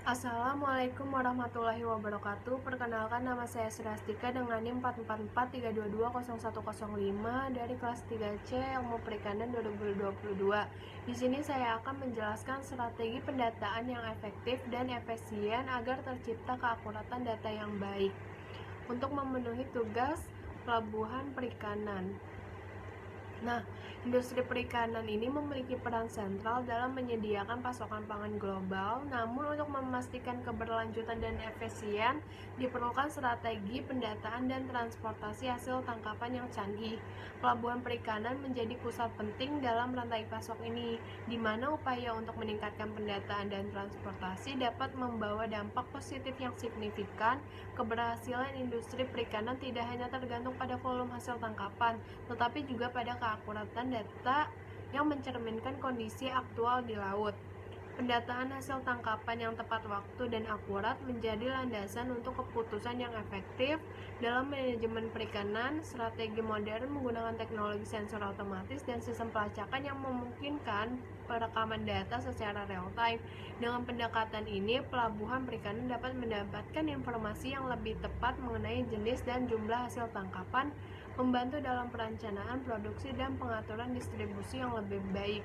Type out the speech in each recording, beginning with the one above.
Assalamualaikum warahmatullahi wabarakatuh. Perkenalkan, nama saya Srastika dengan NIM 444322105 dari kelas 3C Ilmu Perikanan 2022. Di sini saya akan menjelaskan strategi pendataan yang efektif dan efisien agar tercipta keakuratan data yang baik untuk memenuhi tugas pelabuhan perikanan. Nah, industri perikanan ini memiliki peran sentral dalam menyediakan pasokan pangan global. Namun untuk memastikan keberlanjutan dan efisien, diperlukan strategi pendataan dan transportasi hasil tangkapan yang canggih. Pelabuhan perikanan menjadi pusat penting dalam rantai pasok ini, di mana upaya untuk meningkatkan pendataan dan transportasi dapat membawa dampak positif yang signifikan. Keberhasilan industri perikanan tidak hanya tergantung pada volume hasil tangkapan, tetapi juga pada keakuratan data yang mencerminkan kondisi aktual di laut. Pendataan hasil tangkapan yang tepat waktu dan akurat menjadi landasan untuk keputusan yang efektif dalam manajemen perikanan. Strategi modern menggunakan teknologi sensor otomatis dan sistem pelacakan yang memungkinkan perekaman data secara real time. Dengan pendekatan ini, pelabuhan perikanan dapat mendapatkan informasi yang lebih tepat mengenai jenis dan jumlah hasil tangkapan, membantu dalam perencanaan produksi dan pengaturan distribusi yang lebih baik.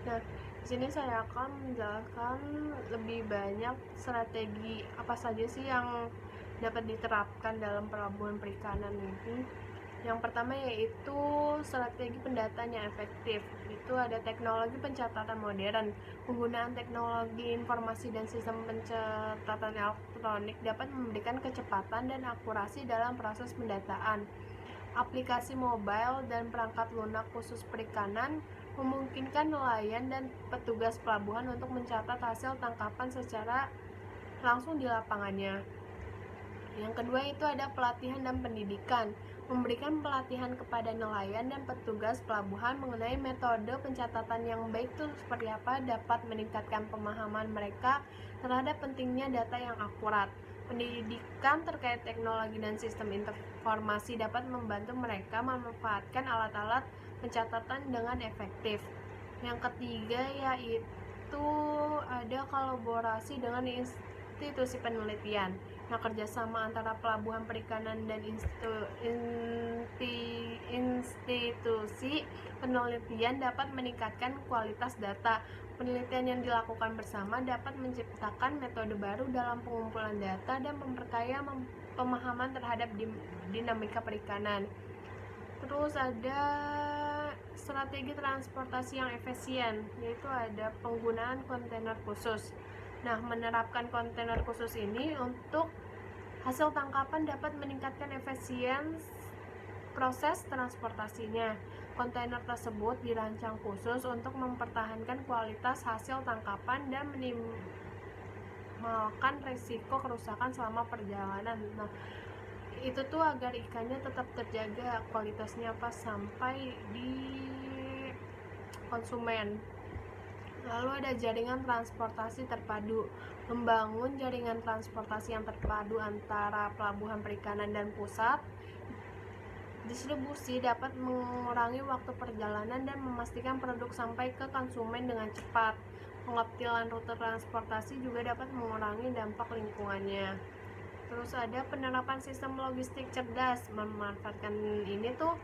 Nah, di sini saya akan menjelaskan lebih banyak strategi apa saja sih yang dapat diterapkan dalam pelabuhan perikanan ini. Yang pertama yaitu strategi pendataan yang efektif. Itu ada teknologi pencatatan modern. Penggunaan teknologi informasi dan sistem pencatatan elektronik dapat memberikan kecepatan dan akurasi dalam proses pendataan. Aplikasi mobile dan perangkat lunak khusus perikanan memungkinkan nelayan dan petugas pelabuhan untuk mencatat hasil tangkapan secara langsung di lapangannya. Yang kedua itu ada pelatihan dan pendidikan. Memberikan pelatihan kepada nelayan dan petugas pelabuhan mengenai metode pencatatan yang baik itu seperti apa dapat meningkatkan pemahaman mereka terhadap pentingnya data yang akurat. Pendidikan terkait teknologi dan sistem informasi dapat membantu mereka memanfaatkan alat-alat pencatatan dengan efektif. Yang ketiga yaitu ada kolaborasi dengan institusi penelitian. Nah, kerjasama antara pelabuhan perikanan dan institusi penelitian dapat meningkatkan kualitas data. Penelitian yang dilakukan bersama dapat menciptakan metode baru dalam pengumpulan data dan memperkaya pemahaman terhadap dinamika perikanan. Terus ada strategi transportasi yang efisien, yaitu ada penggunaan kontainer khusus. Nah, menerapkan kontainer khusus ini untuk hasil tangkapan dapat meningkatkan efisiensi proses transportasinya. Kontainer tersebut dirancang khusus untuk mempertahankan kualitas hasil tangkapan dan minimalkan risiko kerusakan selama perjalanan. Nah, itu tuh agar ikannya tetap terjaga kualitasnya pas sampai di konsumen. Lalu ada jaringan transportasi terpadu. Membangun jaringan transportasi yang terpadu antara pelabuhan perikanan dan pusat distribusi dapat mengurangi waktu perjalanan dan memastikan produk sampai ke konsumen dengan cepat. Pengoptimalan rute transportasi juga dapat mengurangi dampak lingkungannya. Terus ada penerapan sistem logistik cerdas. Memanfaatkan ini tuh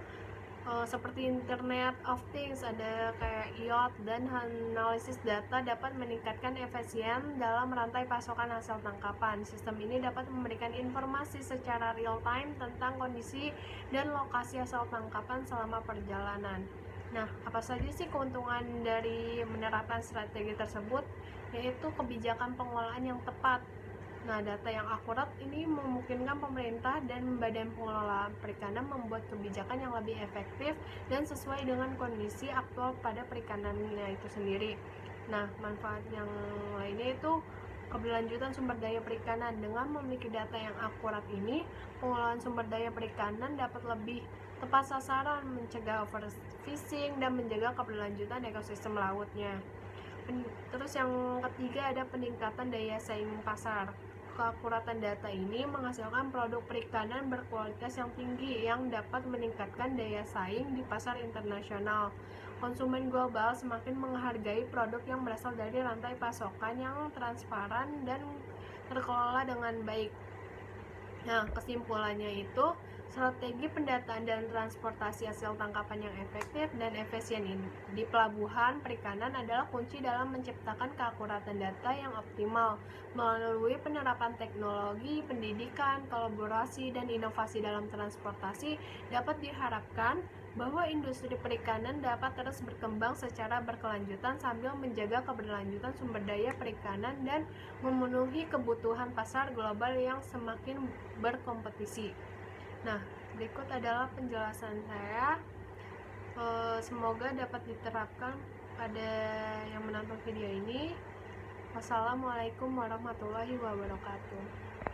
seperti Internet of Things, ada kayak IoT dan analisis data dapat meningkatkan efisien dalam rantai pasokan hasil tangkapan. Sistem ini dapat memberikan informasi secara real time tentang kondisi dan lokasi hasil tangkapan selama perjalanan. Nah, apa saja sih keuntungan dari menerapkan strategi tersebut? Yaitu kebijakan pengelolaan yang tepat. Nah, data yang akurat ini memungkinkan pemerintah dan badan pengelola perikanan membuat kebijakan yang lebih efektif dan sesuai dengan kondisi aktual pada perikanannya itu sendiri. Nah, manfaat yang lainnya itu keberlanjutan sumber daya perikanan. Dengan memiliki data yang akurat ini, pengelolaan sumber daya perikanan dapat lebih tepat sasaran, mencegah overfishing dan menjaga keberlanjutan ekosistem lautnya. Terus yang ketiga ada peningkatan daya saing pasar. Keakuratan data ini menghasilkan produk perikanan berkualitas yang tinggi yang dapat meningkatkan daya saing di pasar internasional. konsumen global semakin menghargai produk yang berasal dari rantai pasokan yang transparan dan terkelola dengan baik. Nah, kesimpulannya itu, strategi pendataan dan transportasi hasil tangkapan yang efektif dan efisien ini di pelabuhan perikanan adalah kunci dalam menciptakan keakuratan data yang optimal. Melalui penerapan teknologi, pendidikan, kolaborasi, dan inovasi dalam transportasi, dapat diharapkan bahwa industri perikanan dapat terus berkembang secara berkelanjutan sambil menjaga keberlanjutan sumber daya perikanan dan memenuhi kebutuhan pasar global yang semakin berkompetisi. Nah, berikut adalah penjelasan saya. Semoga dapat diterapkan pada yang menonton video ini. Wassalamualaikum warahmatullahi wabarakatuh.